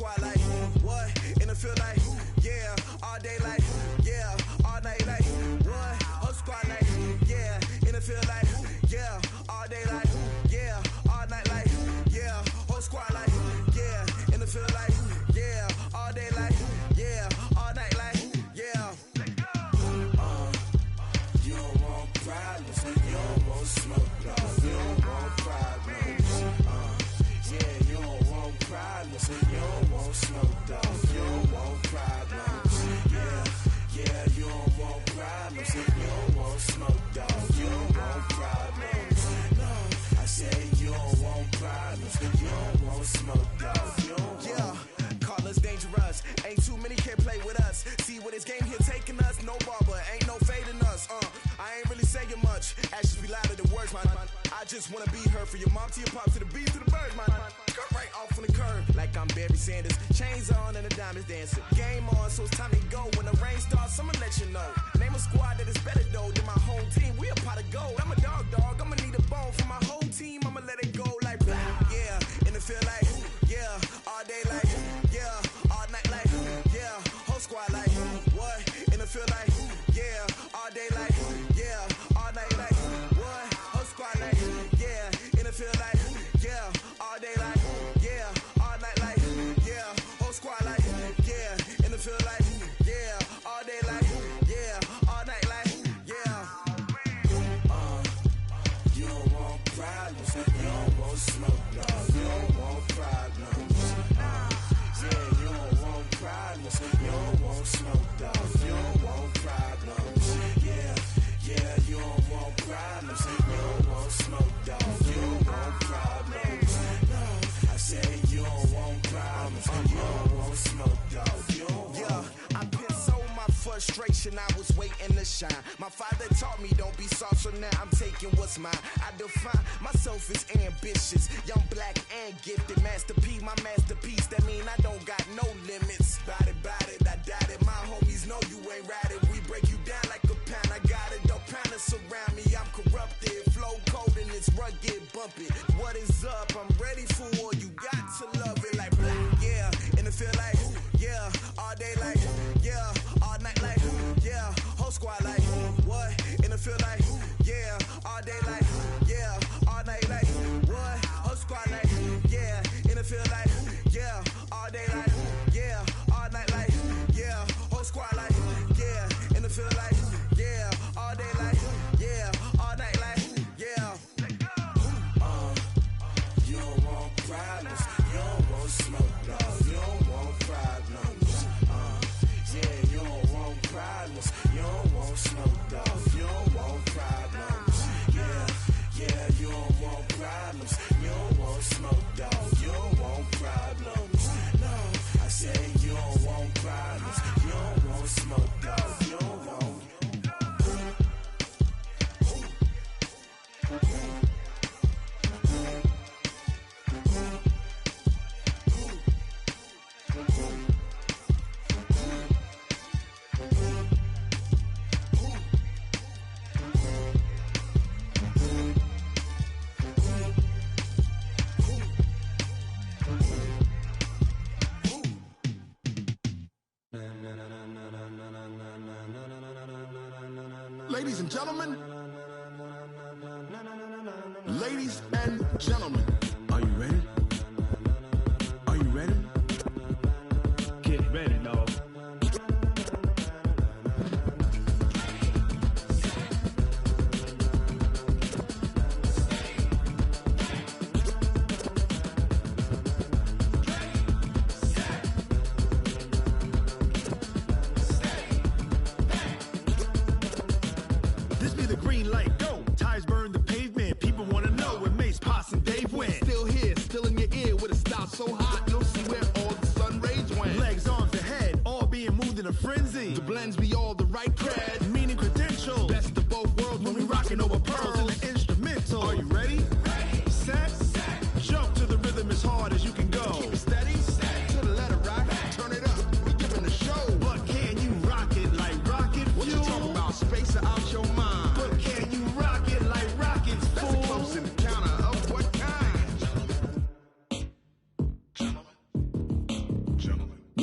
squad like, what? In the field like, yeah, all day like, yeah, all night like, what? Whole squad like, yeah, in the field like, yeah, all day like, yeah, all night like, yeah, whole squad like, yeah, in the field like, yeah, all day like, yeah, all night like, yeah. You don't want problems, you don't want smoke, dog. You don't want problems, yeah, you don't want problems, you don't want smoke, dog. You don't want problems, yeah, you don't want problems, you don't want smoke, dog. You don't want problems, no, I say you don't want problems, you don't want smoke, dog. You don't want. Call us dangerous, ain't too many can play with us. See what this game here taking us, no barber, ain't no fading us. I ain't really saying much, actions be louder than words, man. I just wanna be heard, from your mom to your pop to the bees to the birds, man. Cut right off on the curb, like I'm Barry Sanders. Chains on and the diamonds dancing. Game on, so it's time to go. When the rain starts, I'ma let you know. Name a squad that is better though than my home team. We a pot of gold. I'm a dog, I'ma need a bone for my whole team. I'ma let it go like blah. Yeah, in the field like, yeah, all day like, yeah, all night like, yeah, whole squad like, what? In the field like, yeah, all day like, yeah, all night like, what? Whole squad like, yeah, in the field like, yeah, all day like, yeah, all night like, yeah, whole squad like, yeah, in the field like, yeah, all day like, yeah, all night like, yeah. You don't want problems, you don't want smoke, dog. You don't want problems, yeah, you don't want problems, you don't want smoke, dog. You don't want problems, yeah, you don't want problems, you don't want smoke, dog. You don't want problems, no, I say you don't want problems, you don't want smoke, dog. You don't want. I pissed so my frustration, I was waiting to shine. My father taught me don't be soft, so now I'm taking what's mine. I define myself as ambitious, young, black, and gifted. Master P, my masterpiece, that mean I don't got no limits. Bout it, I doubt it. My homies know you ain't ratted. We break you down like a pound. I got it, don't pound to surround me. I'm corrupted, flow cold and it's rugged, bump it. What is up? I'm ready for war. You got to love it like black. Yeah, in the field like, yeah, all day like, yeah, all night like, yeah, whole squad like, what? In the field like, yeah, all day like, yeah, all night like, what? Whole squad like, yeah, in the field like, yeah, all day like, yeah, all night like, yeah, whole squad like, yeah, in the field like, yeah, all day like, yeah, all night like, yeah. You don't want problems, you don't want smoke, dog. You don't want problems, yeah, you don't want problems, you don't want smoke, dog. You don't want problems, yeah, you don't want problems, you don't want smoke, dog. You don't want problems, no, I say you don't want problems, you don't want smoke, dog. You don't want. Ladies and gentlemen, ladies and gentlemen, are you ready? Are you ready? Get ready, dog. This be the green light, go. Tires burn the pavement. People wanna know where Mace, Poss, and Dave went.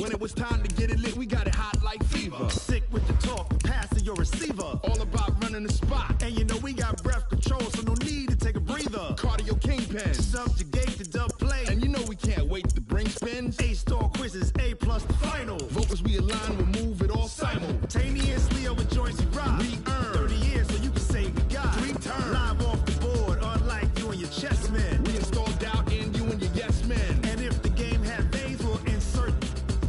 When it was time to get it lit, we got it hot like fever. Sick with the talk, passing your receiver. All about running the spot. And you know we got breath control, so no need to take a breather. Cardio kingpin, subjugate the dub play. And you know we can't wait to bring spins. A-star quizzes, A+ the final. Vocals we align, we'll move it all simultaneously over joints we rock. We earn 30 years, so you can say we got 3 turns. Live off the board, unlike you and your chess men. We install doubt in you and your yes men. And if the game had veins, we'll insert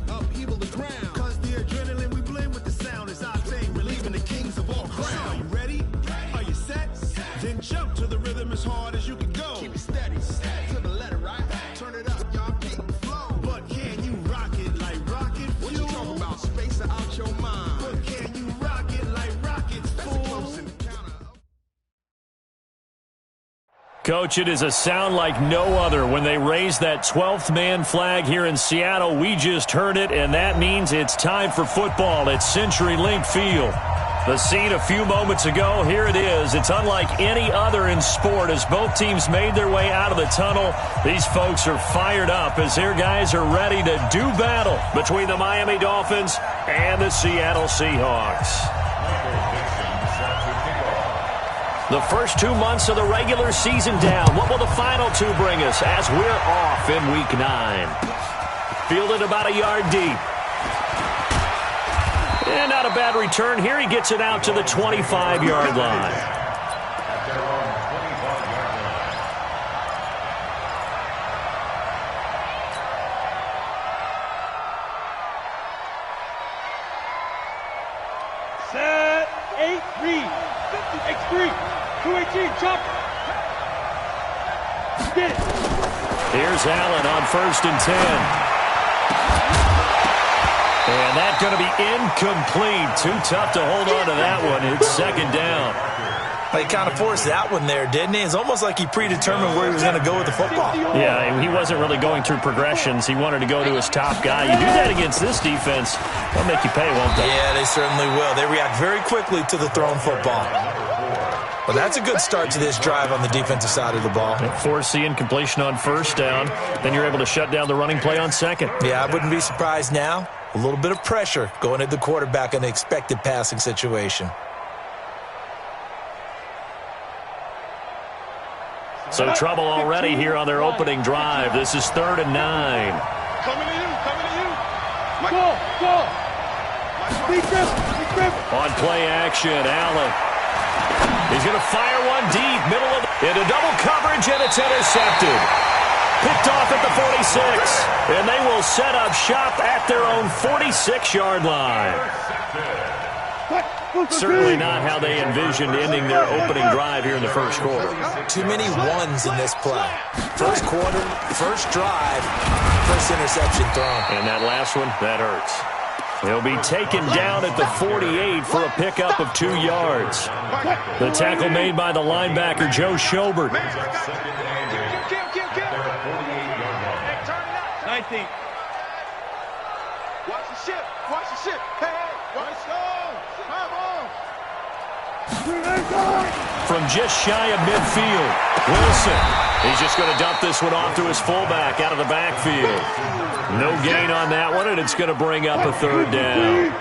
upheaval the ground. Cause the adrenaline we blend with the sound is our thing. Relieving the kings of all crowns. Are you ready? Are you set? Then jump to the rhythm as hard as you can go. Keep it steady, to the letter, right? Turn it up, y'all, keep the flow. But can you rock it like rocket fuel? What you talking about? Space out your mind. But can you rock it like rockets, fool? Coach, it is a sound like no other when they raise that 12th man flag here in Seattle. We just heard it, and that means it's time for football at CenturyLink Field. The scene a few moments ago, here it is. It's unlike any other in sport as both teams made their way out of the tunnel. These folks are fired up as their guys are ready to do battle between the Miami Dolphins and the Seattle Seahawks. The first 2 months of the regular season down. What will the final 2 bring us as we're off in Week 9? Fielded about a yard deep. And not a bad return here. He gets it out to the 25-yard line. Set, 8-3, 50, X3. 218, chop. Get it. Here's Allen on 1st and 10. And that's going to be incomplete. Too tough to hold on to that one. It's 2nd down. He kind of forced that one there, didn't he? It's almost like he predetermined where he was going to go with the football. Yeah, he wasn't really going through progressions. He wanted to go to his top guy. You do that against this defense, they'll make you pay, won't they? Yeah, they certainly will. They react very quickly to the thrown football. Well, that's a good start to this drive on the defensive side of the ball. Force the incompletion on 1st down. Then you're able to shut down the running play on 2nd. Yeah, I wouldn't be surprised now. A little bit of pressure going at the quarterback in the expected passing situation. So trouble already here on their opening drive. This is 3rd and 9. Coming to you, coming to you. Go. Big grip. On play action, Allen. He's going to fire one deep, middle of into double coverage, and it's intercepted. Picked off at the 46, and they will set up shop at their own 46-yard line. Certainly not how they envisioned ending their opening drive here in the first quarter. Too many ones in this play. First quarter, first drive, first interception thrown. And that last one, that hurts. He'll be taken down at the 48 for a pickup of 2 yards. The tackle made by the linebacker, Joe Schobert. 19. Watch the ship. Hey, watch the come on. From just shy of midfield, Wilson. He's just going to dump this one off to his fullback out of the backfield. No gain on that one, and it's going to bring up a 3rd down.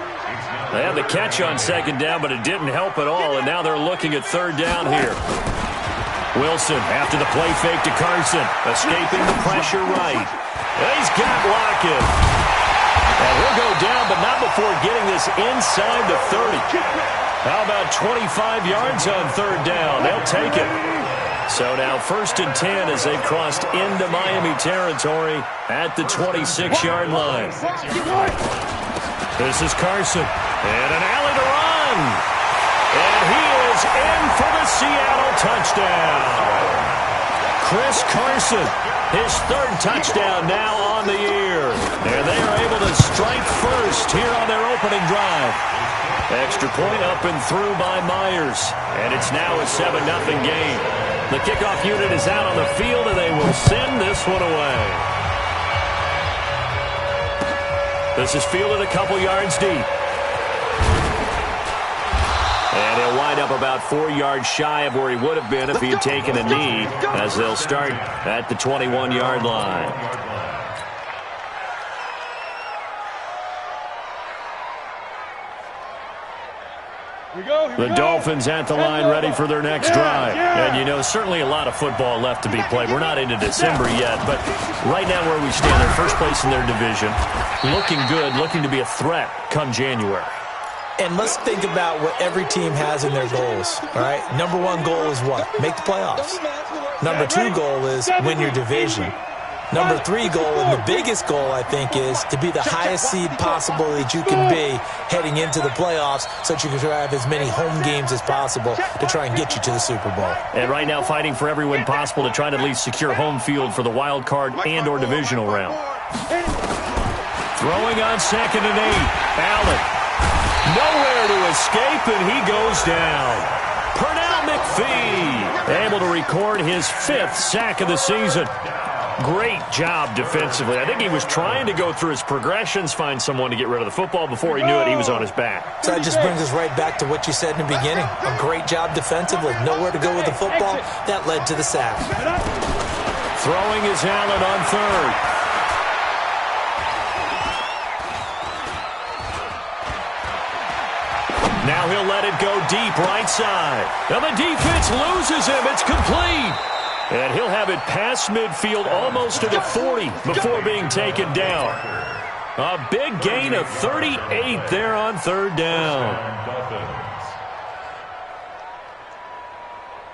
They had the catch on 2nd down, but it didn't help at all, and now they're looking at 3rd down here. Wilson after the play fake to Carson, escaping the pressure right. He's got Lockett. And he'll go down, but not before getting this inside the 30. How about 25 yards on 3rd down? They'll take it. So now 1st and 10 as they've crossed into Miami territory at the 26-yard line. This is Carson. And an alley to run. And he is in for the Seattle touchdown. Chris Carson, his 3rd touchdown now on the year. And they are able to strike first here on their opening drive. Extra point up and through by Myers. And it's now a 7-0 game. The kickoff unit is out on the field, and they will send this one away. This is fielded a couple yards deep. And he'll wind up about 4 yards shy of where he would have been if he had taken a knee, as they'll start at the 21-yard line. The Dolphins at the line ready for their next drive. And, you know, certainly a lot of football left to be played. We're not into December yet, but right now where we stand, they're first place in their division. Looking good, looking to be a threat come January. And let's think about what every team has in their goals, all right? Number one goal is what? Make the playoffs. Number two goal is win your division. Number three goal, and the biggest goal, I think, is to be the highest seed possible that you can be heading into the playoffs so that you can have as many home games as possible to try and get you to the Super Bowl. And right now fighting for every win possible to try to at least secure home field for the wild card and or divisional round. Throwing on 2nd and 8. Allen. Nowhere to escape, and he goes down. Pernell McPhee able to record his 5th sack of the season. Great job defensively. I think he was trying to go through his progressions, find someone to get rid of the football. Before he knew it, he was on his back. So that just brings us right back to what you said in the beginning. A great job defensively. Nowhere to go with the football. That led to the sack. Throwing is Allen on 3rd. Now he'll let it go deep right side. Now the defense loses him. It's complete. And he'll have it past midfield almost to the 40 before being taken down. A big gain of 38 there on 3rd down.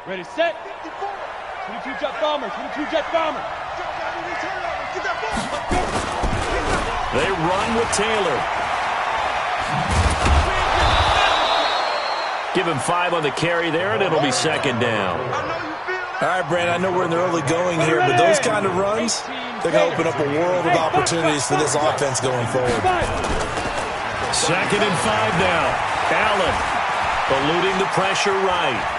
Ready, set. 22 jet bomber, 22 jet bomber. They run with Taylor. Give him 5 on the carry there, and it'll be 2nd down. All right, Brandon, I know we're in the early going here, but those kind of runs, they're going to open up a world of opportunities for this offense going forward. 2nd and 5 now. Allen eluding the pressure right.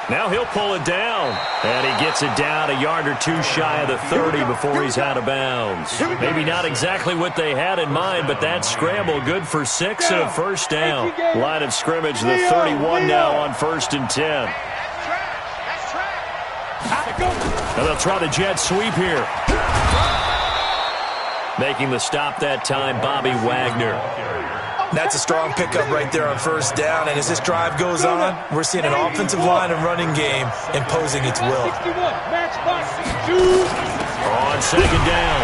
Now he'll pull it down, and he gets it down a yard or two shy of the 30 before he's out of bounds. Maybe not exactly what they had in mind, but that scramble good for 6 and a 1st down. Line of scrimmage, the 31 now on 1st and 10. And they'll try the jet sweep here. Making the stop that time, Bobby Wagner. That's a strong pickup right there on 1st down. And as this drive goes on, we're seeing an offensive line and running game imposing its will. On 2nd down,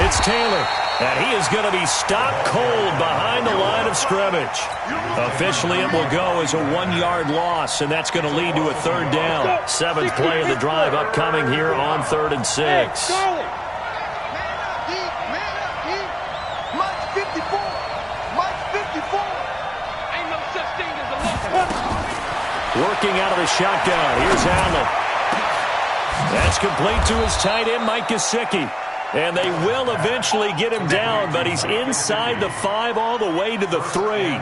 it's Taylor. And he is going to be stopped cold behind the line of scrimmage. Officially, it will go as a 1-yard loss, and that's going to lead to a 3rd down. 7th play of the drive upcoming here on 3rd and 6. Working out of the shotgun. Here's Allen. That's complete to his tight end, Mike Gesicki. And they will eventually get him down, but he's inside the 5 all the way to the 3.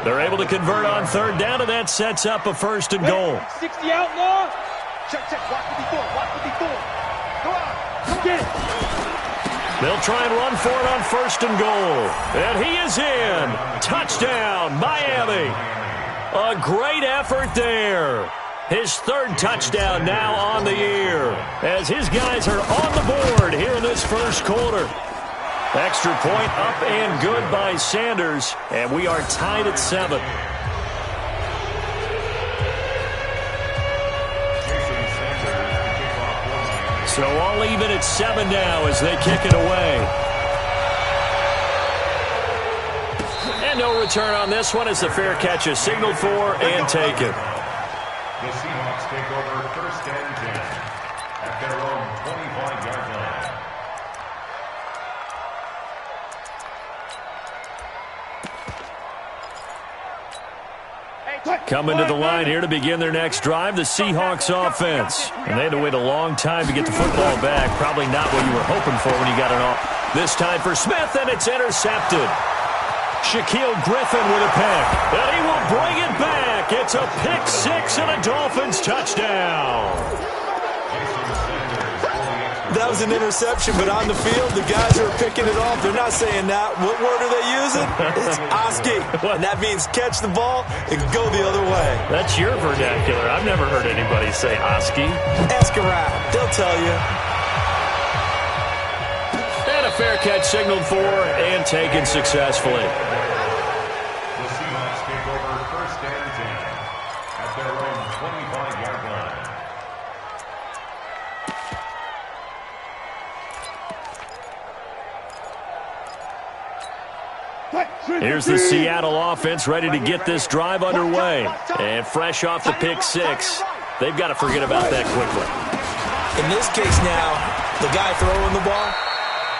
They're able to convert on 3rd down, and that sets up a 1st and goal. 60 outlaw. Check, watch 54, watch 54. Go out, get it. They'll try and run for it on 1st and goal. And he is in. Touchdown, Miami. A great effort there. His 3rd touchdown now on the year as his guys are on the board here in this 1st quarter. Extra point up and good by Sanders, and we are tied at 7. So all even at 7 now as they kick it away. And no return on this one as the fair catch is signaled for and taken. The Seahawks take over 1st and 10 at their own 25-yard line. Coming to the line here to begin their next drive, the Seahawks offense. And they had to wait a long time to get the football back. Probably not what you were hoping for when you got it off. This time for Smith, and it's intercepted. Shaquille Griffin with a pick, and he will bring it back. It's a pick 6 and a Dolphins touchdown. That was an interception, but on the field, the guys who are picking it off, they're not saying that. What word are they using? It's Oski, and that means catch the ball and go the other way. That's your vernacular. I've never heard anybody say Oski. Ask around. They'll tell you. And a fair catch signaled for and taken successfully. The Seahawks take over 1st and 10 Here's the Seattle offense ready to get this drive underway. And fresh off the pick six, they've got to forget about that quickly. In this case now, the guy throwing the ball,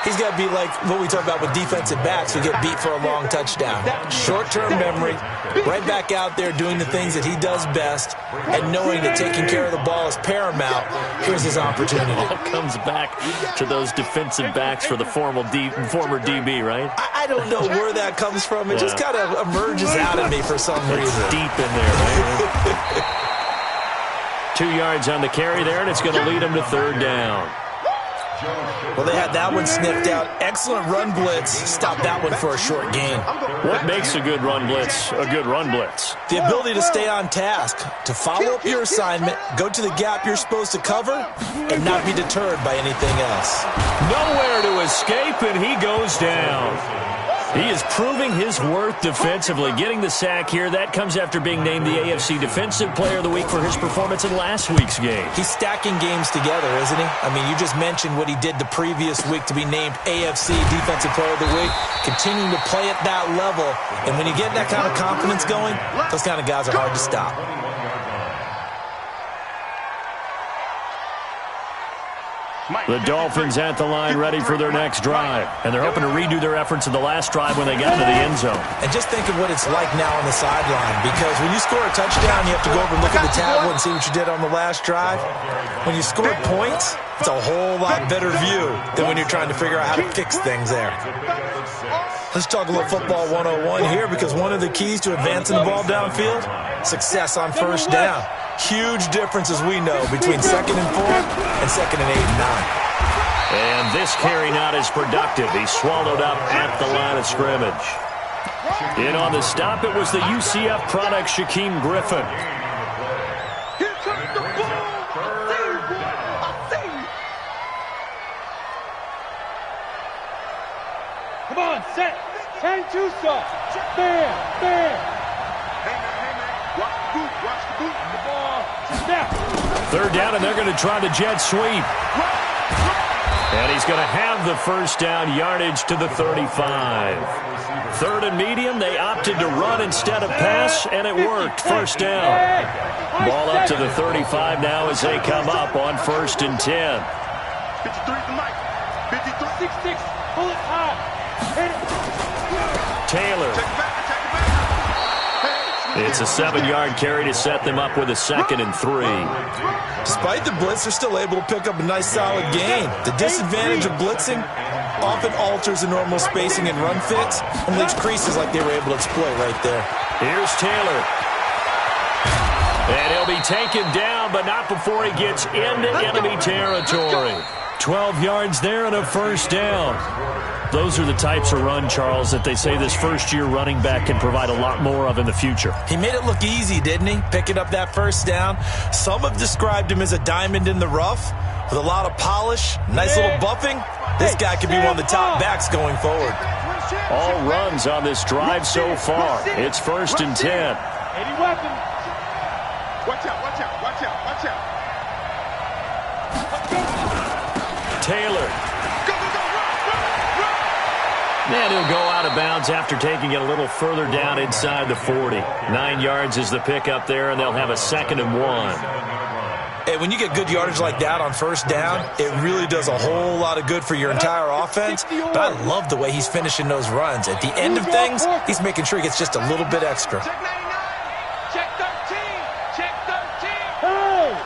he's got to be like what we talk about with defensive backs who get beat for a long touchdown. Short-term memory, right back out there doing the things that he does best, and knowing that taking care of the ball is paramount. Here's his opportunity. It all comes back to those defensive backs for the former DB, right? I don't know where that comes from. It just kind of emerges out of me for some reason. It's deep in there, right? 2 yards on the carry there, and it's going to lead them to third down. Well, they had that one sniffed out. Excellent run blitz. Stop that one for a short gain. What makes a good run blitz a good run blitz? The ability to stay on task, to follow up your assignment, go to the gap you're supposed to cover, and not be deterred by anything else. Nowhere to escape, and he goes down. He is proving his worth defensively, getting the sack here. That comes after being named the AFC Defensive Player of the Week for his performance in last week's game. He's stacking games together, isn't he? I mean, you just mentioned what he did the previous week to be named AFC Defensive Player of the Week, continuing to play at that level. And when you get that kind of confidence going, those kind of guys are hard to stop. The Dolphins at the line ready for their next drive. And they're hoping to redo their efforts in the last drive when they got into the end zone. And just think of what it's like now on the sideline. Because when you score a touchdown, you have to go over and look at the tablet and see what you did on the last drive. When you scored points, it's a whole lot better view than when you're trying to figure out how to fix things there. Let's talk a little football 101 here, because one of the keys to advancing the ball downfield, success on first down. Huge difference, as we know, between 2nd and 4 and 2nd and 8 and 9. And this carry not as productive. He's swallowed up at the line of scrimmage. In on the stop, it was the UCF product, Shaquem Griffin. Come on, set. 10-2 stop. Bam, bam. Hey, man. Watch the boot, watch the boot. The ball. Snap. Third down, and they're going to try the jet sweep. And he's going to have the first down, yardage to the 35. Third and medium, they opted to run instead of pass, and it worked. First down. Ball up to the 35 now as they come up on 1st and 10. 53 to Mike. 53. 6-6. Pull it high. Taylor. It's a 7-yard carry to set them up with a 2nd and 3. Despite the blitz, they're still able to pick up a nice solid gain. The disadvantage of blitzing often alters the normal spacing and run fits and leaves creases like they were able to exploit right there. Here's Taylor. And he'll be taken down, but not before he gets into enemy territory. 12 yards there and a first down. Those are the types of run, Charles, that they say this first-year running back can provide a lot more of in the future. He made it look easy, didn't he? Picking up that first down. Some have described him as a diamond in the rough with a lot of polish, nice little buffing. This guy could be one of the top backs going forward. All runs on this drive so far. It's 1st and 10. Any weapon. Watch out, watch out, watch out, watch out. Taylor. And he'll go out of bounds after taking it a little further down inside the 40. 9 yards is the pickup there, and they'll have a 2nd and 1. Hey, when you get good yardage like that on first down, it really does a whole lot of good for your entire offense. But I love the way he's finishing those runs. At the end of things, he's making sure he gets just a little bit extra. Check 99. Check 13. Check 13. Hey!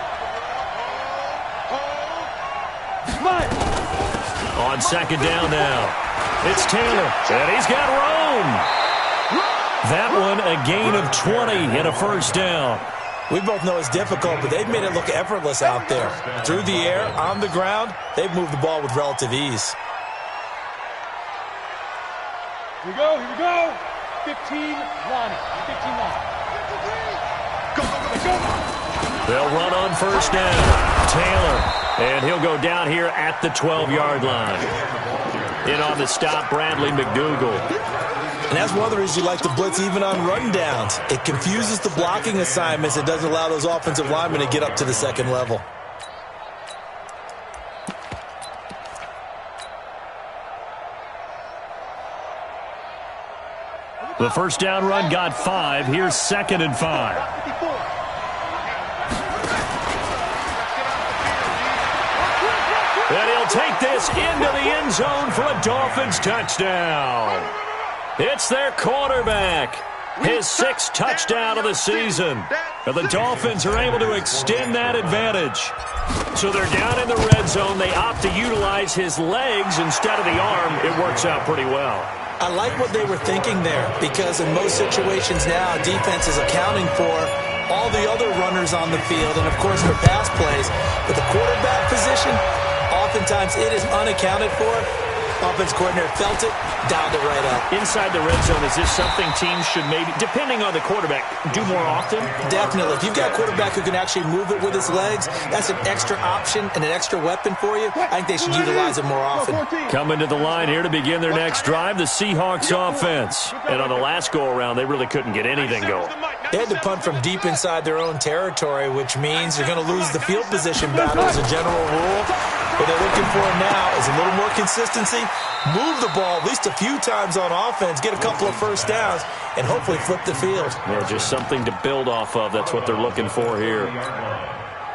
Mike. On 2nd down now. It's Taylor, and he's got Rome. That one, a gain of 20 and a first down. We both know it's difficult, but they've made it look effortless out there. Through the air, on the ground, they've moved the ball with relative ease. Here we go, here we go. 15 Lonnie. 15 Lonnie. Go. They'll run on first down. Taylor, and he'll go down here at the 12-yard line. In on the stop, Bradley McDougall. And that's one of the reasons you like to blitz even on run downs. It confuses the blocking assignments. It doesn't allow those offensive linemen to get up to the 2nd level. The first down run got 5. Here's 2nd and 5. And he'll take this into the end zone for a Dolphins touchdown. It's their quarterback. His 6th touchdown of the season. And the Dolphins are able to extend that advantage. So they're down in the red zone. They opt to utilize his legs instead of the arm. It works out pretty well. I like what they were thinking there, because in most situations now, defense is accounting for all the other runners on the field and, of course, their pass plays. But the quarterback position, oftentimes it is unaccounted for. Offense coordinator felt it, dialed it right up. Inside the red zone, is this something teams should maybe, depending on the quarterback, do more often? Definitely. If you've got a quarterback who can actually move it with his legs, that's an extra option and an extra weapon for you. I think they should utilize it more often. Coming to the line here to begin their next drive, the Seahawks offense. And on the last go-around, they really couldn't get anything going. They had to punt from deep inside their own territory, which means you're going to lose the field position battle as a general rule. What they're looking for now is a little more consistency, move the ball at least a few times on offense, get a couple of first downs, and hopefully flip the field. Yeah, just something to build off of. That's what they're looking for here.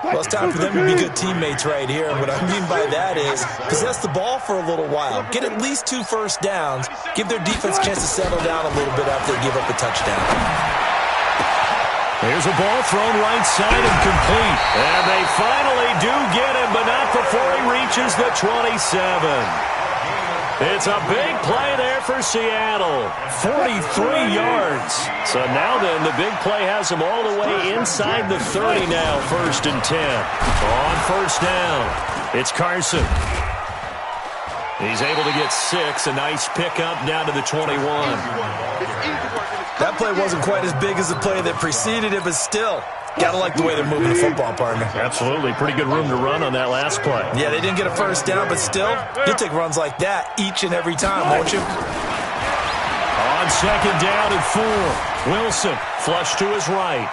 Well, it's time for them to be good teammates right here. And what I mean by that is possess the ball for a little while, get at least 2 first downs, give their defense a chance to settle down a little bit after they give up a touchdown. Here's a ball thrown right side and complete. And they finally do get him, but not before he reaches the 27. It's a big play there for Seattle. 43 yards. So now then, the big play has him all the way inside the 30 now, 1st and 10. On first down, it's Carson. He's able to get 6. A nice pickup down to the 21. That play wasn't quite as big as the play that preceded it, but still, gotta like the way they're moving the football, partner. Absolutely. Pretty good room to run on that last play. Yeah, they didn't get a first down, but still, you'll take runs like that each and every time, won't you? On 2nd down and 4, Wilson flush to his right.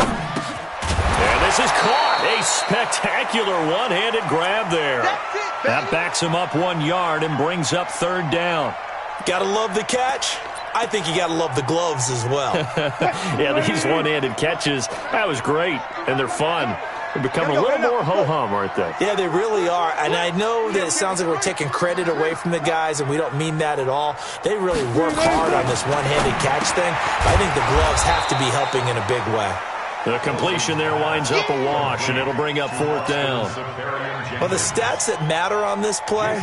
And this is caught. A spectacular one-handed grab there. That backs him up 1 yard and brings up 3rd down. Gotta love the catch. I think you got to love the gloves as well. Yeah, these one-handed catches, that was great, and they're fun. They're becoming a little more ho-hum, aren't they? Yeah, they really are, and I know that it sounds like we're taking credit away from the guys, and we don't mean that at all. They really work hard on this one-handed catch thing. I think the gloves have to be helping in a big way. The completion there winds up a wash, and it'll bring up 4th down. Well, the stats that matter on this play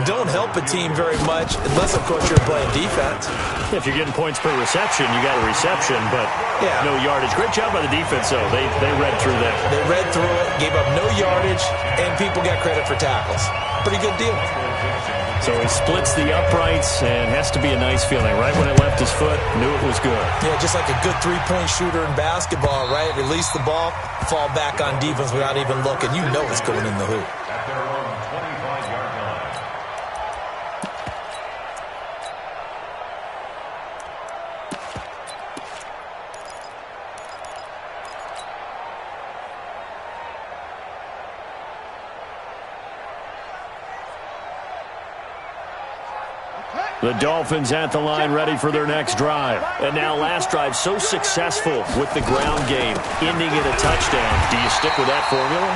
don't help a team very much unless, of course, you're playing defense. If you're getting points per reception, you got a reception, but no yardage. Great job by the defense, though. They read through that. They read through it, gave up no yardage, and people got credit for tackles. Pretty good deal. So he splits the uprights, and has to be a nice feeling. Right when it left his foot, knew it was good. Yeah, just like a good three-point shooter in basketball, right? Release the ball, fall back on defense without even looking. You know it's going in the hoop. At their own 25-yard line. The Dolphins at the line ready for their next drive. And now last drive so successful with the ground game, ending in a touchdown. Do you stick with that formula?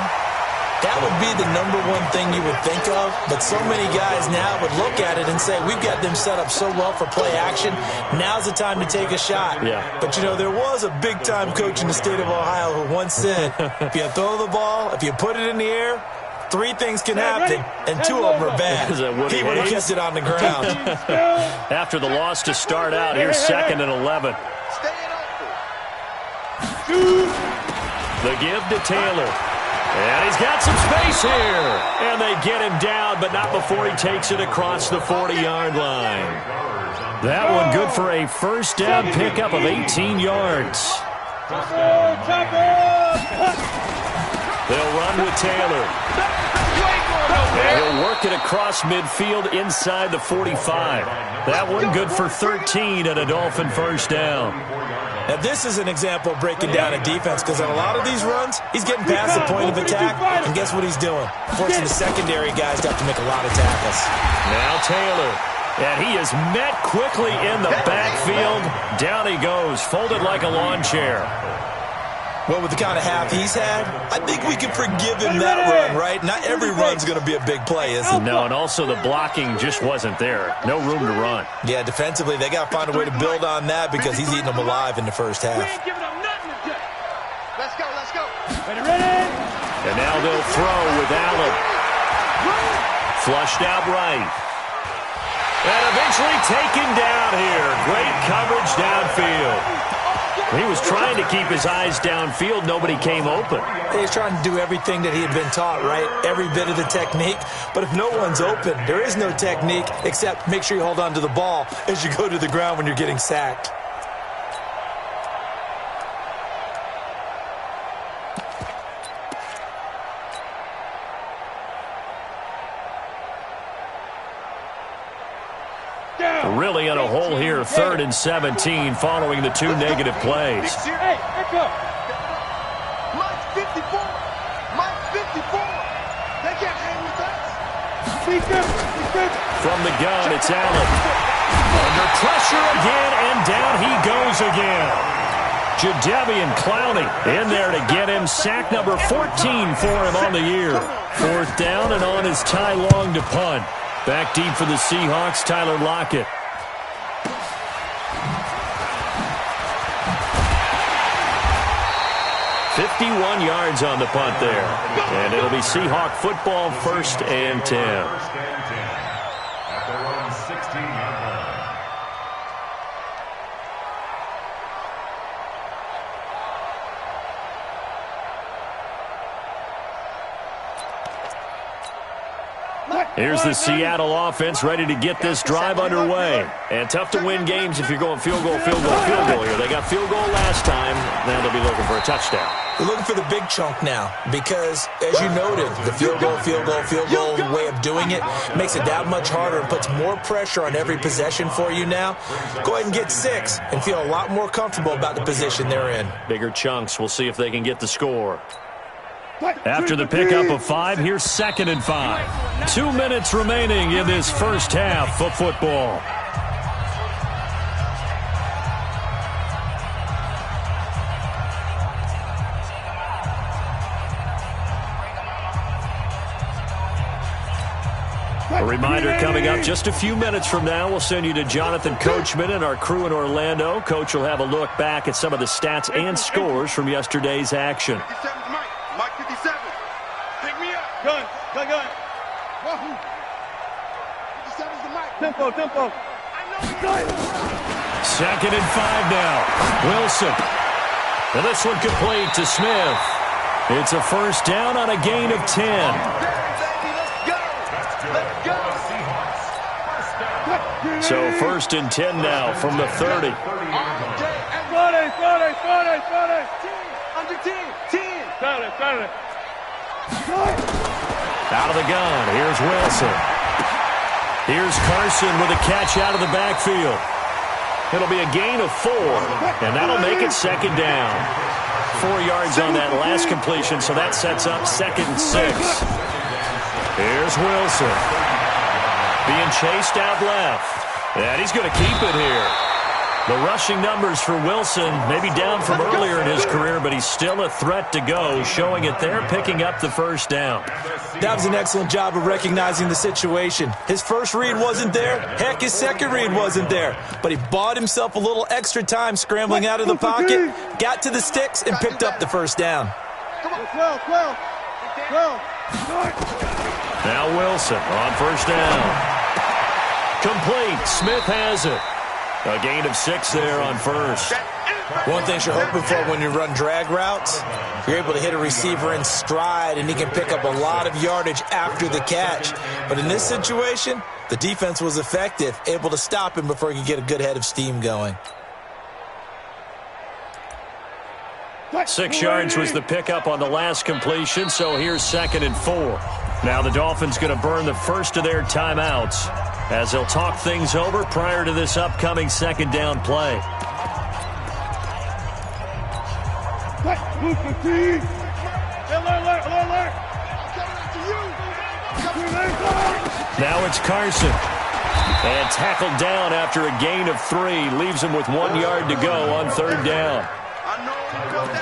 That would be the number one thing you would think of, but so many guys now would look at it and say, we've got them set up so well for play action, now's the time to take a shot. Yeah. But, you know, there was a big-time coach in the state of Ohio who once said, if you throw the ball, if you put it in the air, 3 things can happen, and 2 of them are bad. He would have kept it on the ground. After the loss to start out, here's 2nd and 11. The give to Taylor. And he's got some space here. And they get him down, but not before he takes it across the 40-yard line. That one good for a first down pickup of 18 yards. They'll run with Taylor. And he'll work it across midfield inside the 45. That one good for 13 and a Dolphin first down. Now, this is an example of breaking down a defense, because on a lot of these runs, he's getting past the point of attack, and guess what he's doing? Forcing the secondary guys to have to make a lot of tackles. Now Taylor And he is met quickly in the backfield. Down he goes, folded like a lawn chair. Well, with the kind of half he's had, I think we can forgive him that run, right? Not every run's going to be a big play, is it? No, and also the blocking just wasn't there. No room to run. Yeah, defensively, they got to find a way to build on that because he's eating them alive in the first half. Let's go, let's go. Ready? And now they'll throw with Allen. Flushed out right. And eventually taken down here. Great coverage downfield. He was trying to keep his eyes downfield. Nobody came open. He was trying to do everything that he had been taught, right? Every bit of the technique. But if no one's open, there is no technique except make sure you hold on to the ball as you go to the ground when you're getting sacked. Really in a hole here, 3rd and 17 following the 2 negative plays. Hey, back up. Mike 54. Mike 54. They can't hang with us. From the gun, it's Allen. Under pressure again, and down he goes again. Jadeveon Clowney in there to get him. Sack number 14 for him on the year. 4th down and on his Ty Long to punt. Back deep for the Seahawks, Tyler Lockett. "51 yards on the punt there. And it'll be Seahawk football, 1st and 10. At their own 16-yard line. Here's the Seattle offense ready to get this drive underway. And tough to win games if you're going field goal here. They got field goal last time. Now they'll be looking for a touchdown. They're looking for the big chunk now because, as you noted, the field goal way of doing it makes it that much harder and puts more pressure on every possession for you now. Go ahead and get 6 and feel a lot more comfortable about the position they're in. Bigger chunks. We'll see if they can get the score. After the pickup of 5, here's 2nd and 5. 2 minutes remaining in this first half of football. A reminder coming up just a few minutes from now, we'll send you to Jonathan Coachman and our crew in Orlando. Coach will have a look back at some of the stats and scores from yesterday's action. Mike 57. Pick me up. Gun. 57's the mic. Tempo. 2nd and 5 now. Wilson. And this one complete to Smith. It's a 1st down on a gain of 10. So 1st and 10 now from the 30. 40. Under 10. Got it. Out of the gun. Here's Wilson. Here's Carson with a catch out of the backfield. It'll be a gain of 4, and that'll make it 2nd down. 4 yards on that last completion, so that sets up 2nd and 6. Here's Wilson. Being chased out left. And he's going to keep it here. The rushing numbers for Wilson, maybe down from earlier in his career, but he's still a threat to go, showing it there, picking up the 1st down. That was an excellent job of recognizing the situation. His first read wasn't there. Heck, his second read wasn't there. But he bought himself a little extra time scrambling out of the pocket, got to the sticks, and picked up the 1st down. Well. Now Wilson on 1st down. Complete. Smith has it. A gain of 6 there on 1st. One thing you're hoping for when you run drag routes, you're able to hit a receiver in stride, and he can pick up a lot of yardage after the catch. But in this situation, the defense was effective, able to stop him before he could get a good head of steam going. 6 yards was the pickup on the last completion, so here's 2nd and 4. Now the Dolphins going to burn the first of their timeouts as they'll talk things over prior to this upcoming 2nd down play. Now it's Carson. And tackled down after a gain of 3. Leaves him with 1 yard to go on 3rd down.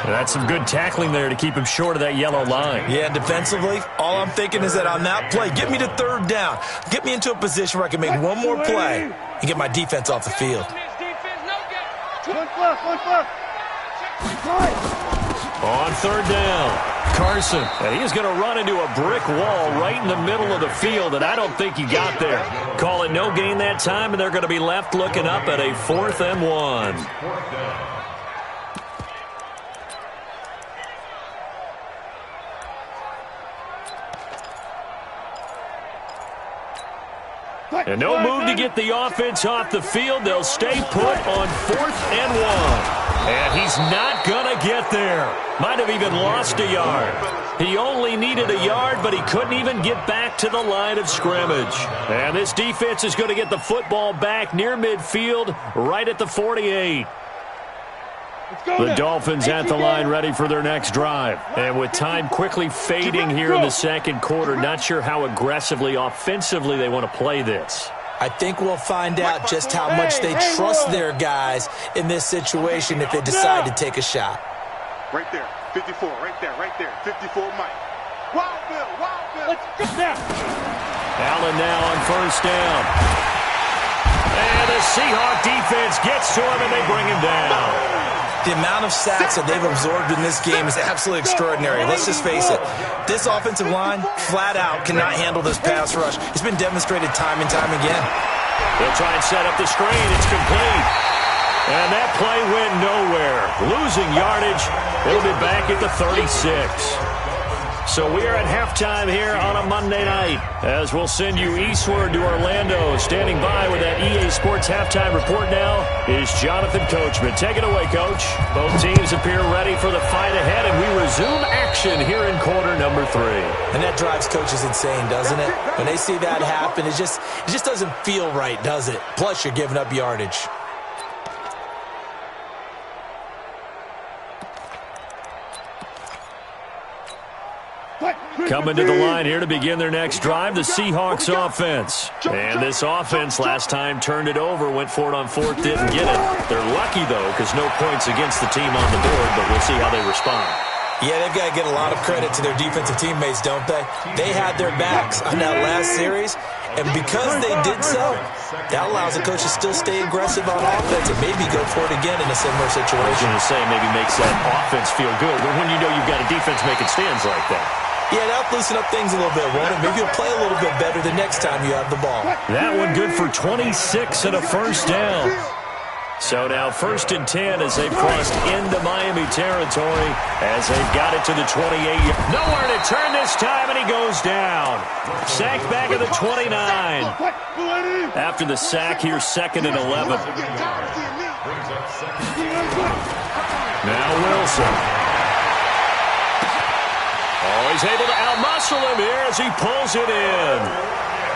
That's some good tackling there to keep him short of that yellow line. Yeah, defensively, all I'm thinking is that on that play, get me to 3rd down. Get me into a position where I can make one more play and get my defense off the field. On 3rd down, Carson. And he is going to run into a brick wall right in the middle of the field, and I don't think he got there. Call it no gain that time, and they're going to be left looking up at a 4th and 1. And no move to get the offense off the field. They'll stay put on 4th and 1. And he's not going to get there. Might have even lost a yard. He only needed a yard, but he couldn't even get back to the line of scrimmage. And this defense is going to get the football back near midfield, right at the 48. The Dolphins at the line ready for their next drive. And with time quickly fading here in the 2nd quarter, not sure how aggressively, offensively they want to play this. I think we'll find out just how much they trust their guys in this situation if they decide to take a shot. Right there, 54, right there, 54 Mike. Wild Bill. Let's go now. Allen now on 1st down. And the Seahawk defense gets to him and they bring him down. The amount of sacks that they've absorbed in this game is absolutely extraordinary. Let's just face it. This offensive line, flat out, cannot handle this pass rush. It's been demonstrated time and time again. They'll try and set up the screen. It's complete. And that play went nowhere. Losing yardage. It'll be back at the 36. So we are at halftime here on a Monday night as we'll send you eastward to Orlando. Standing by with that EA Sports halftime report now is Jonathan Coachman. Take it away, Coach. Both teams appear ready for the fight ahead, and we resume action here in quarter number 3. And that drives coaches insane, doesn't it? When they see that happen, it just doesn't feel right, does it? Plus, you're giving up yardage. Coming to the line here to begin their next drive, the Seahawks offense. And this offense last time turned it over, went for it on 4th, didn't get it. They're lucky, though, because no points against the team on the board, but we'll see how they respond. Yeah, they've got to get a lot of credit to their defensive teammates, don't they? They had their backs on that last series, and because they did so, that allows the coach to still stay aggressive on offense and maybe go for it again in a similar situation. I was going to say maybe makes that offense feel good, but when you know you've got a defense making stands like that. Yeah, that'll loosen up things a little bit, won't it? Maybe you'll play a little bit better the next time you have the ball. That one good for 26 and a 1st down. So now 1st and 10 as they've crossed into Miami territory as they've got it to the 28. Nowhere to turn this time, and he goes down. Sacked back at the 29. After the sack, here's 2nd and 11. Now Wilson. Oh, he's able to outmuscle him here as he pulls it in.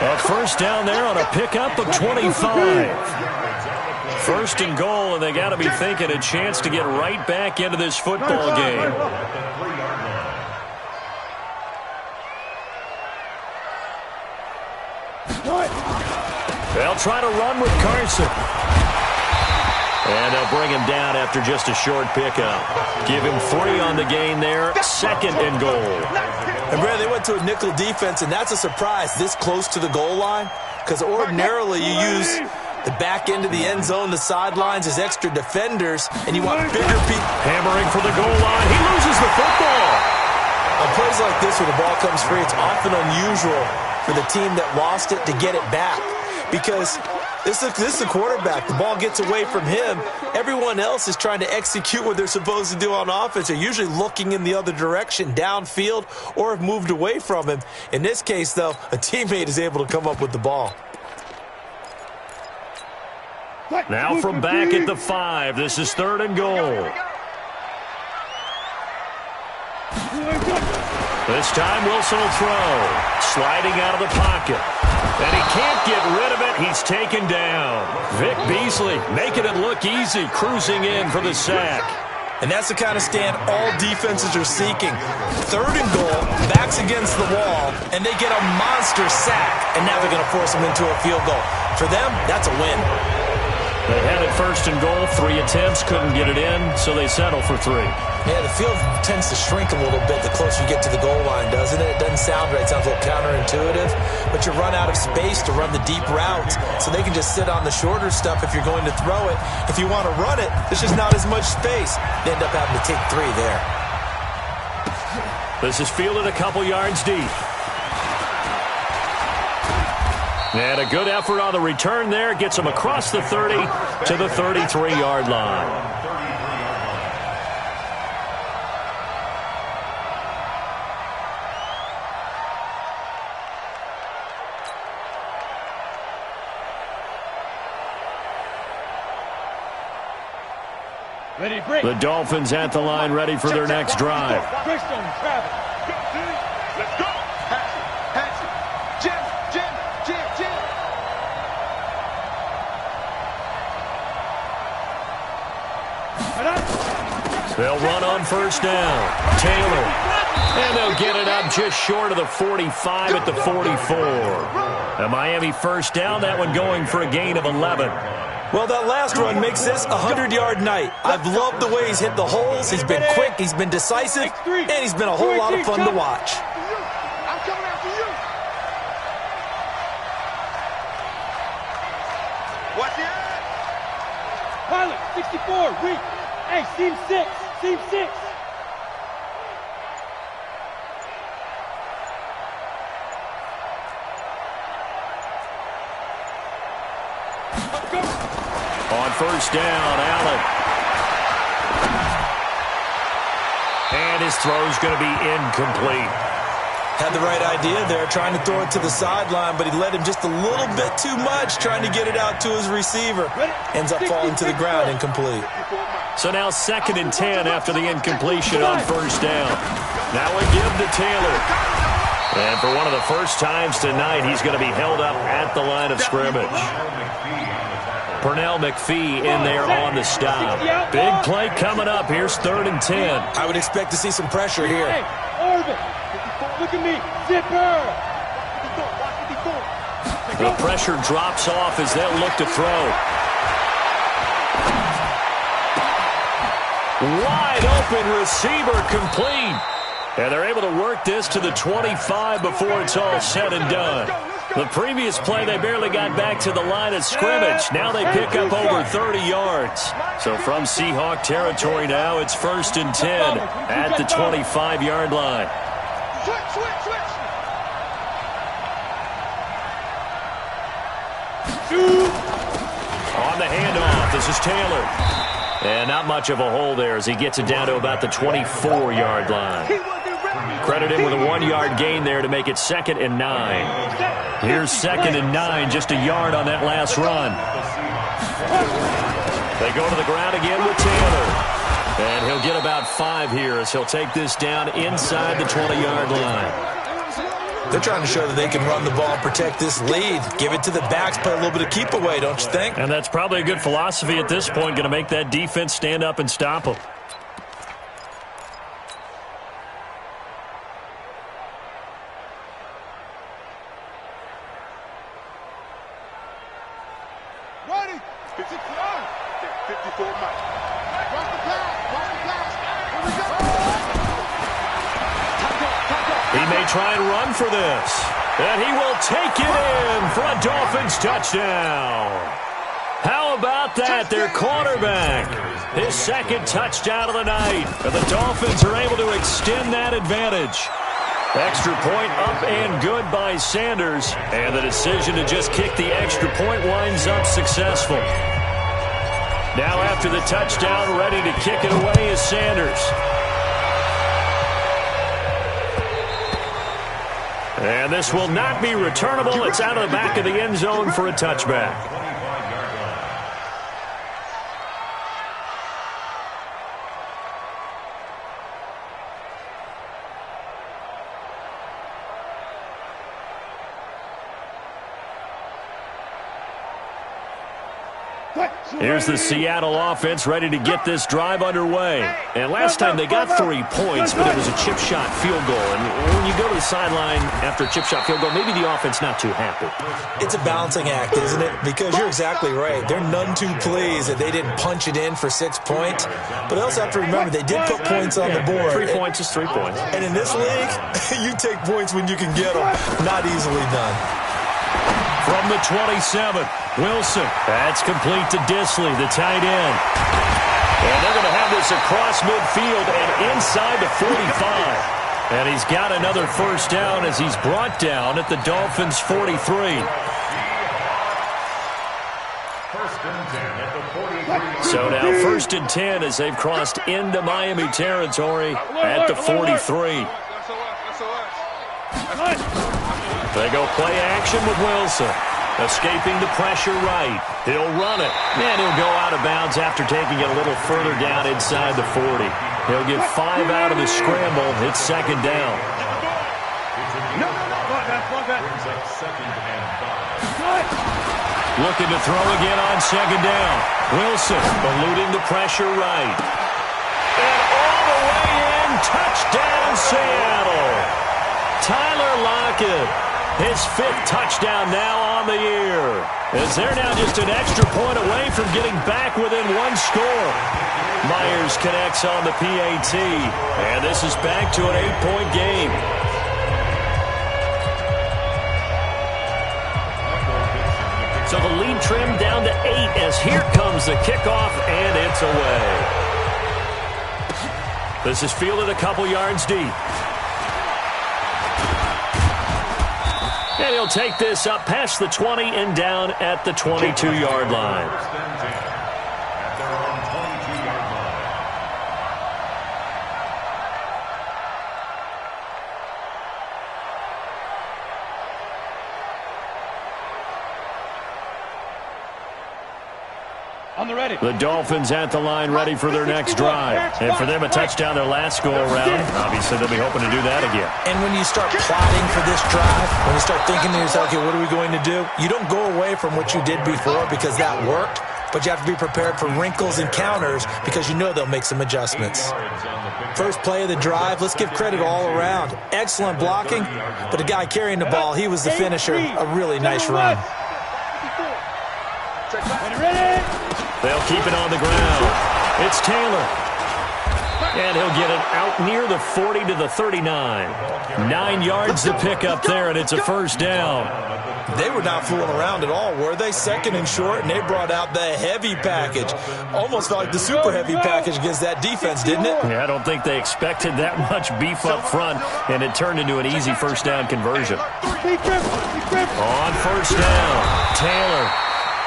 A 1st down there on a pickup of 25. 1st and goal, and they got to be thinking a chance to get right back into this football game. They'll try to run with Carson. And they'll bring him down after just a short pickup. Give him 3 on the gain there. 2nd and goal. And Brad, they went to a nickel defense, and that's a surprise this close to the goal line. Because ordinarily you use the back end of the end zone, the sidelines as extra defenders, and you want bigger people. Hammering for the goal line. He loses the football. On plays like this where the ball comes free, it's often unusual for the team that lost it to get it back. Because this is the quarterback. The ball gets away from him. Everyone else is trying to execute what they're supposed to do on offense. They're usually looking in the other direction, downfield, or have moved away from him. In this case, though, a teammate is able to come up with the ball. Now from back at the 5, this is 3rd and goal. This time Wilson will throw. Sliding out of the pocket. And he can't get rid of it. He's taken down. Vic Beasley making it look easy, cruising in for the sack. And that's the kind of stand all defenses are seeking. 3rd and goal, backs against the wall, and they get a monster sack. And now they're going to force them into a field goal. For them, that's a win. They had it 1st and goal, 3 attempts, couldn't get it in, so they settle for 3. Yeah, the field tends to shrink a little bit the closer you get to the goal line, doesn't it? It doesn't sound right. It sounds a little counterintuitive. But you run out of space to run the deep routes, so they can just sit on the shorter stuff if you're going to throw it. If you want to run it, there's just not as much space. They end up having to take 3 there. This is fielded a couple yards deep. And a good effort on the return there. Gets him across the 30 to the 33-yard line. The Dolphins at the line, ready for their next drive. Let's go. Pass it. Jim. They'll run on 1st down. Taylor. And they'll get it up just short of the 45 at the 44. A Miami 1st down, that one going for a gain of 11. Well, that last run makes this a 100-yard night. I've loved the way he's hit the holes. He's been quick, he's been decisive, and he's been a whole lot of fun to watch. I'm coming after you. Watch it. Pilot, 64, weak. Hey, seam 6. On 1st down, Allen. And his throw's going to be incomplete. Had the right idea there, trying to throw it to the sideline, but he led him just a little bit too much, trying to get it out to his receiver. Ends up falling to the ground, incomplete. So now 2nd and 10 after the incompletion on 1st down. Now a give to Taylor. And for one of the first times tonight, he's going to be held up at the line of scrimmage. Pernell McPhee in there on the stop. Big play coming up. Here's 3rd and 10. I would expect to see some pressure here. Hey, Orbit, look at me. Zipper. The pressure drops off as they'll look to throw. Wide open receiver complete. And they're able to work this to the 25 before it's all said and done. The previous play, they barely got back to the line of scrimmage. Now they pick up over 30 yards. So from Seahawk territory now, it's 1st and 10 at the 25-yard line. On the handoff, this is Taylor. And not much of a hole there as he gets it down to about the 24-yard line. Credit him with a 1-yard gain there to make it 2nd and 9. Here's 2nd and 9, just a yard on that last run. They go to the ground again with Taylor. And he'll get about 5 here as he'll take this down inside the 20-yard line. They're trying to show that they can run the ball and protect this lead. Give it to the backs, play a little bit of keep away, don't you think? And that's probably a good philosophy at this point, going to make that defense stand up and stop them. Ready? 54 Mike. Watch the pass. Here we go. He may try and run for this. And he will take it in for a Dolphins touchdown. How about that? Their quarterback. His 2nd touchdown of the night. And the Dolphins are able to extend that advantage. Extra point up and good by Sanders. And the decision to just kick the extra point winds up successful. Now after the touchdown, ready to kick it away is Sanders. And this will not be returnable. It's out of the back of the end zone for a touchback. Here's the Seattle offense ready to get this drive underway. And last time they got 3 points, but it was a chip shot field goal. And when you go to the sideline after a chip shot field goal, maybe the offense not too happy. It's a balancing act, isn't it? Because you're exactly right. They're none too pleased that they didn't punch it in for 6 points. But they also have to remember they did put points on the board. 3 points is 3 points. And in this league, you take points when you can get them. Not easily done. From the 27, Wilson. That's complete to Disley, the tight end. And they're going to have this across midfield and inside the 45. And he's got another first down as he's brought down at the Dolphins' 43. So now 1st and 10 as they've crossed into Miami territory at the 43. They go play action with Wilson. Escaping the pressure right. He'll run it. And he'll go out of bounds after taking it a little further down inside the 40. He'll get 5 out of the scramble. It's 2nd down. Looking to throw again on 2nd down. Wilson eluding the pressure right. And all the way in. Touchdown, Seattle. Tyler Lockett, his 5th touchdown now on the year. As they're now just an extra point away from getting back within 1 score. Myers connects on the PAT. And this is back to an 8-point game. So the lead trimmed down to 8 as here comes the kickoff, and it's away. This is fielded a couple yards deep. And he'll take this up past the 20 and down at the 22-yard line. At their own 22-yard line. On the ready. The Dolphins at the line ready for their next drive. And for them, a touchdown their last go-around. Obviously, they'll be hoping to do that again. And when you start plotting for this drive, when you start thinking to yourself, okay, what are we going to do? You don't go away from what you did before because that worked, but you have to be prepared for wrinkles and counters because you know they'll make some adjustments. First play of the drive, let's give credit all around. Excellent blocking, but the guy carrying the ball, he was the finisher. A really nice run. Ready? They'll keep it on the ground. It's Taylor. And he'll get it out near the 40 to the 39. 9 yards to pick up there, and it's a first down. They were not fooling around at all, were they? 2nd and short, and they brought out the heavy package. Almost felt like the super heavy package against that defense, didn't it? Yeah, I don't think they expected that much beef up front, and it turned into an easy first down conversion. On first down, Taylor.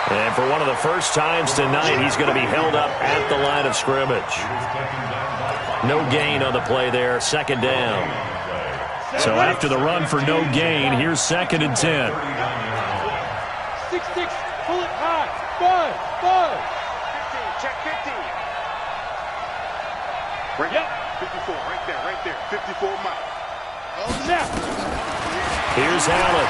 And for one of the first times tonight, he's going to be held up at the line of scrimmage. No gain on the play there, 2nd down. So after the run for no gain, here's 2nd and 10. 6-6, pull it high, 5, 15, check 50. Right, yep. 54, right there, 54 Mike. Snap. Here's Allen.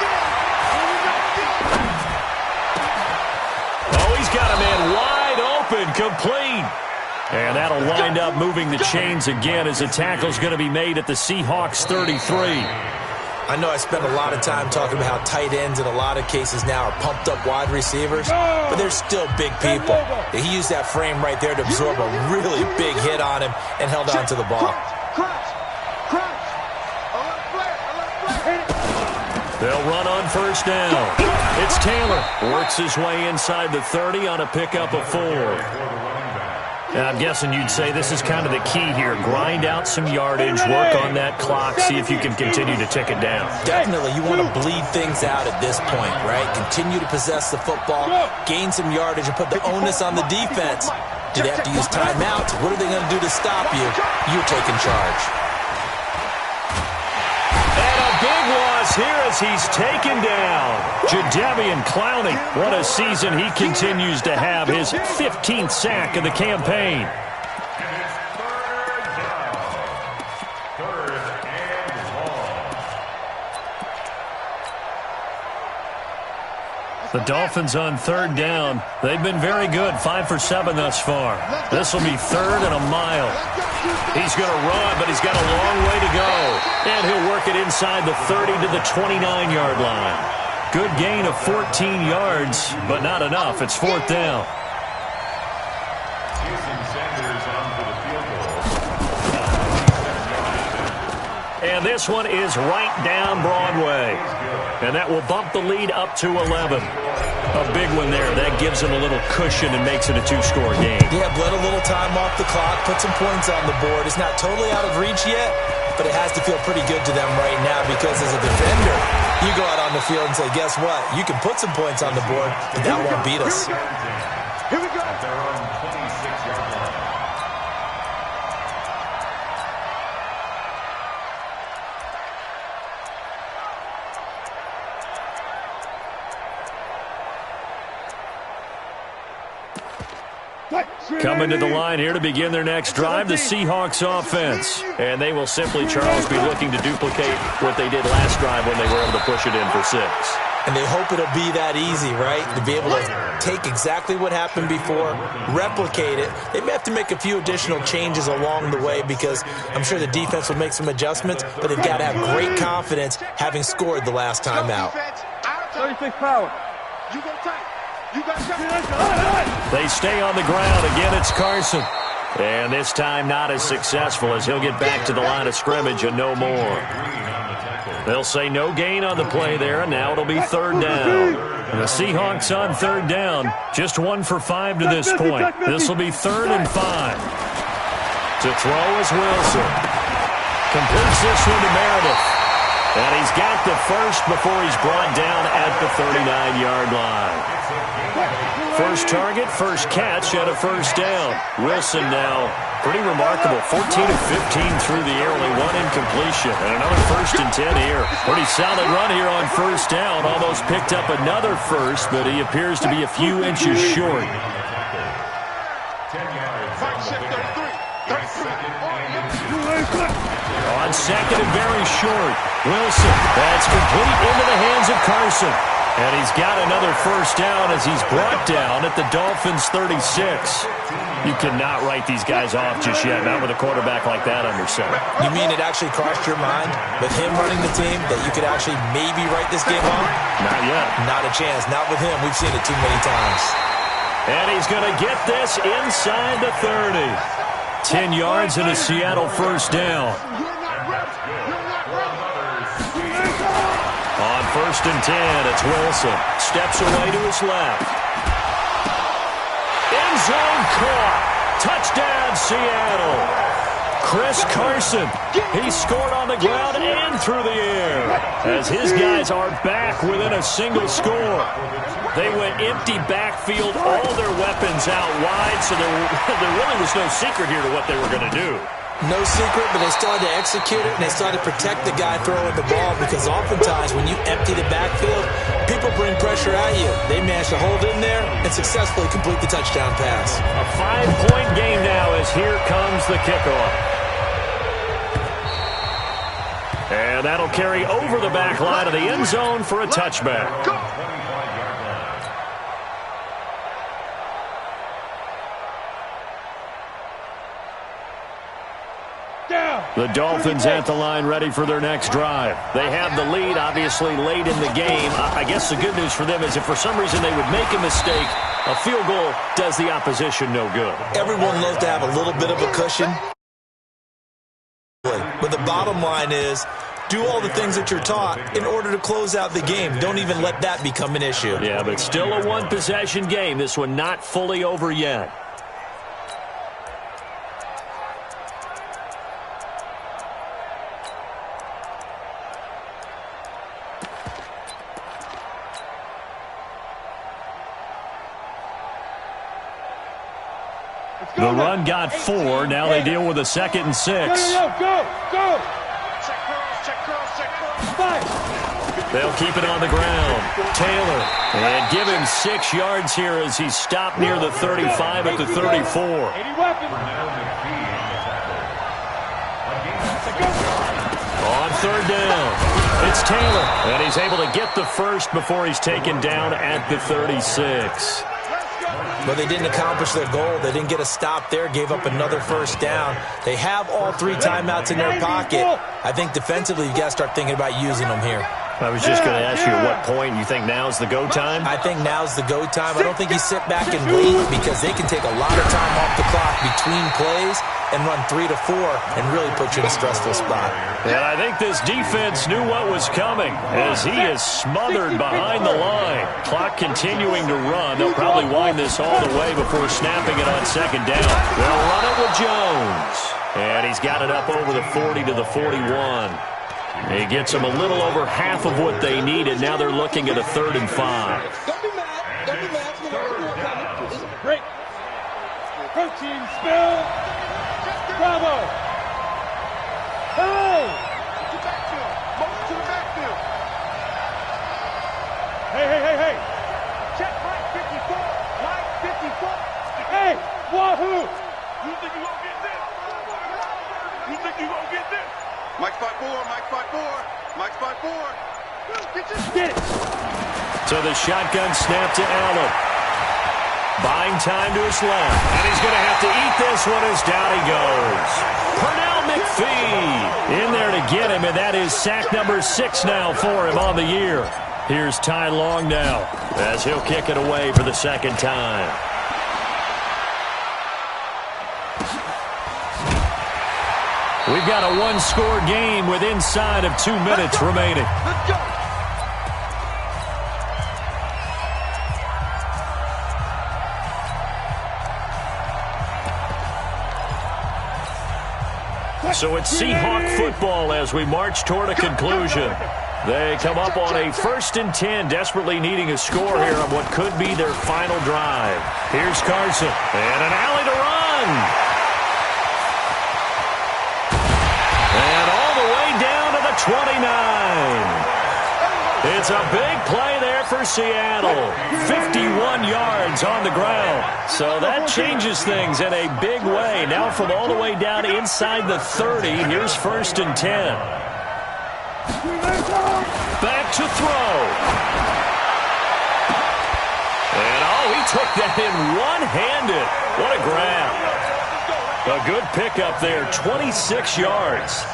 Oh, he's got a man wide open, complete. And that'll wind up moving the chains again as the tackle's going to be made at the Seahawks 33. I know I spent a lot of time talking about how tight ends in a lot of cases now are pumped up wide receivers, but they're still big people. He used that frame right there to absorb a really big hit on him and held on to the ball. They'll run on first down. It's Taylor. Works his way inside the 30 on a pickup of 4. And I'm guessing you'd say this is kind of the key here. Grind out some yardage, work on that clock, see if you can continue to tick it down. Definitely, you want to bleed things out at this point, right? Continue to possess the football, gain some yardage, and put the onus on the defense. Do they have to use timeouts? What are they going to do to stop you? You're taking charge. Big loss here as he's taken down. Jadeveon Clowney, what a season he continues to have. His 15th sack of the campaign. The Dolphins on third down. They've been very good, 5 for 7 thus far. This will be third and a mile. He's going to run, but he's got a long way to go. And he'll work it inside the 30 to the 29-yard line. Good gain of 14 yards, but not enough. It's fourth down. And this one is right down Broadway. And that will bump the lead up to 11. A big one there. That gives him a little cushion and makes it a 2-score game. Yeah, bled a little time off the clock, put some points on the board. It's not totally out of reach yet, but it has to feel pretty good to them right now because as a defender, you go out on the field and say, guess what? You can put some points on the board, but that won't beat us. Here we go. At their own 26-yard line. Coming to the line here to begin their next drive, the Seahawks offense. And they will simply, Charles, be looking to duplicate what they did last drive when they were able to push it in for 6. And they hope it'll be that easy, right? To be able to take exactly what happened before, replicate it. They may have to make a few additional changes along the way because I'm sure the defense will make some adjustments, but they've got to have great confidence having scored the last time out. 36 power. You go tight. They stay on the ground. Again, it's Carson. And this time not as successful as he'll get back to the line of scrimmage and no more. They'll say no gain on the play there, and now it'll be third down. And the Seahawks on third down, just 1 for 5 to this point. This will be 3rd and 5. To throw is Wilson. Completes this one to Meredith. And he's got the first before he's brought down at the 39-yard line. First target, first catch, and a first down. Wilson now pretty remarkable. 14 of 15 through the air, only 1 incompletion. And another 1st and 10 here. Pretty solid run here on first down. Almost picked up another first, but he appears to be a few inches short. 10 yards. On second and very short. Wilson, that's complete into the hands of Carson. And he's got another first down as he's brought down at the Dolphins' 36. You cannot write these guys off just yet, not with a quarterback like that under center. You mean it actually crossed your mind with him running the team that you could actually maybe write this game off? Not yet. Not a chance. Not with him. We've seen it too many times. And he's going to get this inside the 30. 10 yards and a Seattle first down. On 1st and 10, it's Wilson. Steps away to his left. End zone caught. Touchdown, Seattle. Chris Carson. He scored on the ground and through the air as his guys are back within a single score. They went empty backfield, all their weapons out wide, so there really was no secret here to what they were going to do. No secret, but they still had to execute it, and they still had to protect the guy throwing the ball because oftentimes when you empty the backfield, people bring pressure at you. They managed to hold in there and successfully complete the touchdown pass. A 5-point game now as here comes the kickoff. And that'll carry over the back line of the end zone for a touchback. The Dolphins at the line ready for their next drive. They have the lead, obviously, late in the game. I guess the good news for them is if for some reason they would make a mistake, a field goal does the opposition no good. Everyone loves to have a little bit of a cushion. But the bottom line is, do all the things that you're taught in order to close out the game. Don't even let that become an issue. Yeah, but still a one-possession game. This one not fully over yet. The run got 4. Now they deal with a 2nd and 6. Go! They'll keep it on the ground. Taylor. And give him 6 yards here as he's stopped near the 35 at the 34. On third down, it's Taylor, and he's able to get the first before he's taken down at the 36. But they didn't accomplish their goal. They didn't get a stop there, gave up another first down. They have all 3 timeouts in their pocket. I think defensively you got to start thinking about using them here. I was just going to ask you at what point you think now's the go time? I think now's the go time. I don't think you sit back and wait because they can take a lot of time off the clock between plays and run 3 to 4 and really put you in a stressful spot. And I think this defense knew what was coming as he is smothered behind the line. Clock continuing to run. They'll probably wind this all the way before snapping it on second down. They'll run it with Jones. And he's got it up over the 40 to the 41. He gets them a little over half of what they needed. Now they're looking at a 3rd and 5. Don't be mad. Don't be mad. Break. Protein spill. Bravo. Hey. To the backfield. Move to the backfield. Hey. Check Mike 54. Mike 54. Hey, wahoo. You think you gonna get this? You think you gonna get this? Mike 5-4, Mike 5-4, Mike 5-4. Get it. So the shotgun snap to Allen. Buying time to his left. And he's going to have to eat this one as down he goes. Pernell McPhee in there to get him, and that is sack number 6 now for him on the year. Here's Ty Long now as he'll kick it away for the 2nd time. We've got a 1-score game with inside of 2 minutes remaining. Let's go. So it's Seahawk football as we march toward a conclusion. They come up on a 1st and 10, desperately needing a score here on what could be their final drive. Here's Carson, and an alley to run. And all the way down to the 29. It's a big play there for Seattle. 51 yards on the ground. So that changes things in a big way. Now from all the way down inside the 30, here's 1st and 10. Back to throw. And he took that in one-handed. What a grab. A good pickup there, 26 yards.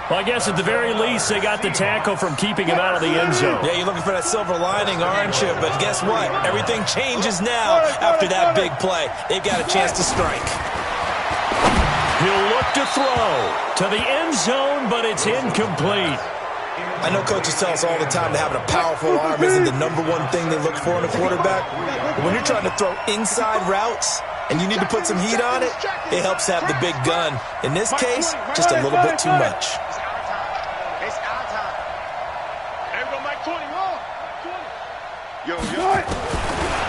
Well, I guess at the very least, they got the tackle from keeping him out of the end zone. Yeah, you're looking for that silver lining, aren't you? But guess what? Everything changes now after that big play. They've got a chance to strike. He'll look to throw to the end zone, but it's incomplete. I know coaches tell us all the time that having a powerful arm isn't the #1 thing they look for in a quarterback. But when you're trying to throw inside routes and you need to put some heat on it, it helps have the big gun. In this case, just a little bit too much. It's our time. Everyone, Mike 20. Yo.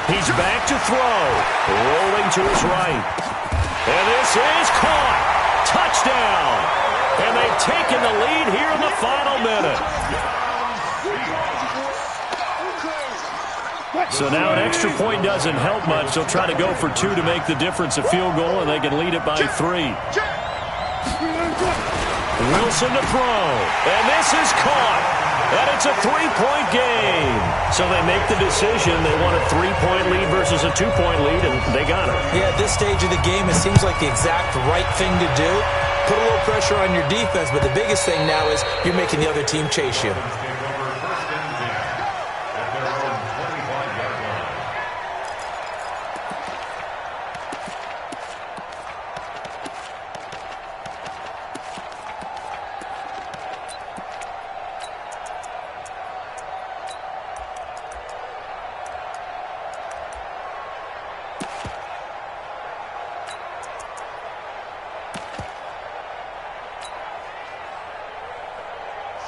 He's back to throw. Rolling to his right. And this is caught. Touchdown. And they've taken the lead here in the final minute. So now an extra point doesn't help much. They'll try to go for 2 to make the difference a field goal, and they can lead it by 3. Wilson to throw. And this is caught. And it's a 3-point game. So they make the decision. They want a 3-point lead versus a 2-point lead, and they got it. Yeah, at this stage of the game, it seems like the exact right thing to do. Put a little pressure on your defense, but the biggest thing now is you're making the other team chase you.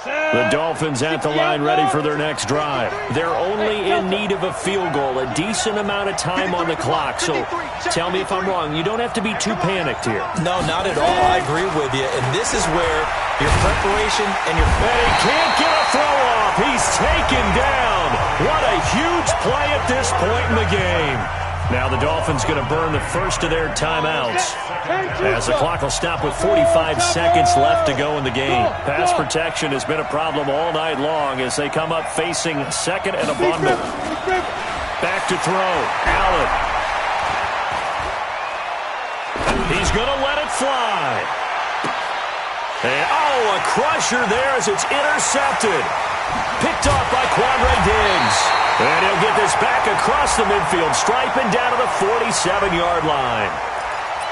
The Dolphins at the line ready for their next drive. They're only in need of a field goal, a decent amount of time on the clock. So tell me if I'm wrong. You don't have to be too panicked here. No, not at all. I agree with you. And this is where your preparation and your... And he can't get a throw off. He's taken down. What a huge play at this point in the game. Now the Dolphins going to burn the first of their timeouts as the clock will stop with 45 seconds left to go in the game. Pass protection has been a problem all night long as they come up facing second and abundant. Back to throw. Allen. He's going to let it fly. And, a crusher there as it's intercepted. Picked off by Quandre Diggs. And he'll get this back across the midfield stripe and down to the 47-yard line.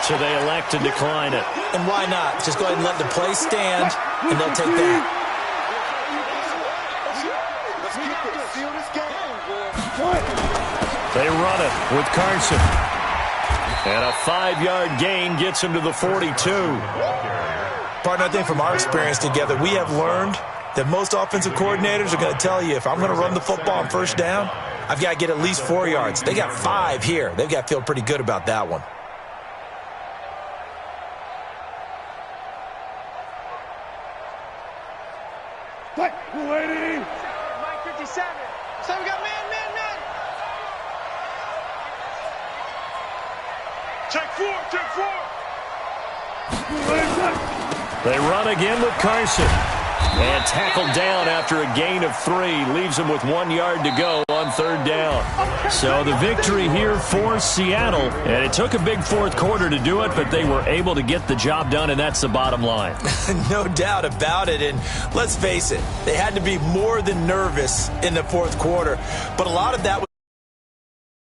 So they elect to decline it. And why not? Just go ahead and let the play stand, and they'll take that. They run it with Carson. And a 5-yard gain gets him to the 42. Partner, I think from our experience together, we have learned that most offensive coordinators are going to tell you, if I'm going to run the football on first down, I've got to get at least 4 yards. They got 5 here. They've got to feel pretty good about that one. Lady. Mike 57. So we got man. Check 4. They run again with Carson. And tackled down after a gain of 3. Leaves him with 1 yard to go on third down. So the victory here for Seattle. And it took a big fourth quarter to do it, but they were able to get the job done, and that's the bottom line. No doubt about it. And let's face it, they had to be more than nervous in the fourth quarter. But a lot of that was